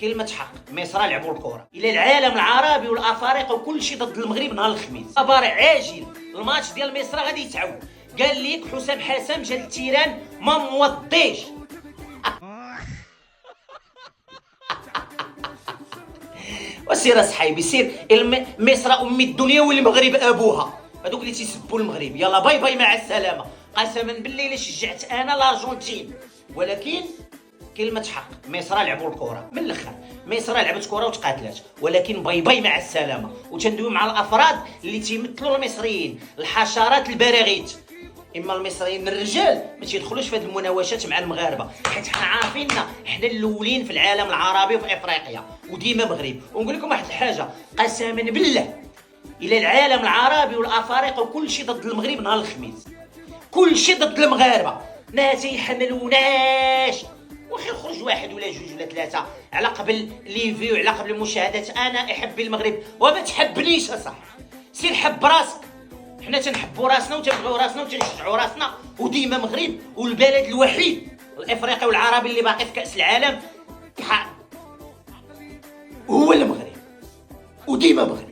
كلمة حق، مصر لعبوا الكرة. إلى العالم العربي والأفارقة وكل شيء ضد المغرب نهار الخميس. خبر عاجل، الماتش ديال مصر غادي يتعاود. قال ليك حسام حسن جا التيران ما موضيش. وسير اصحيبي سير، مصر ام الدنيا والمغرب ابوها. هذوك اللي تيسبوا المغرب يلا باي باي مع السلامه. قسما بالله الا شجعت انا الارجنتين، ولكن كلمة حق، مصر لعبوا الكرة من الاخر. مصر لعبت كرة وتقاتلات، ولكن باي باي مع السلامة. وتندوي مع الافراد اللي تيمثلوا المصريين، الحشرات البراغيث. اما المصريين الرجال ما تيدخلوش في هذه المناوشات مع المغاربه، حيت حنا عارفيننا حنا الاولين في العالم العربي وفي افريقيا وديما مغرب. ونقول لكم واحد الحاجه قسما بالله، الى العالم العربي والافارقه وكل شيء ضد المغرب نهار الخميس. كل شيء ضد المغاربه، ما تيحملوناش. واخا يخرج واحد ولا جوج ولا ثلاثه على قبل ليفي وعلى قبل المشاهدات. انا احب المغرب وما تحبنيش اصاحبي. سير حب راسك، حنا تنحبوا راسنا وتنبغيو راسنا وتنشجعوا راسنا، وديما مغرب والبلد الوحيد الافريقي والعربي اللي باقي في كاس العالم هو المغرب، وديما مغرب.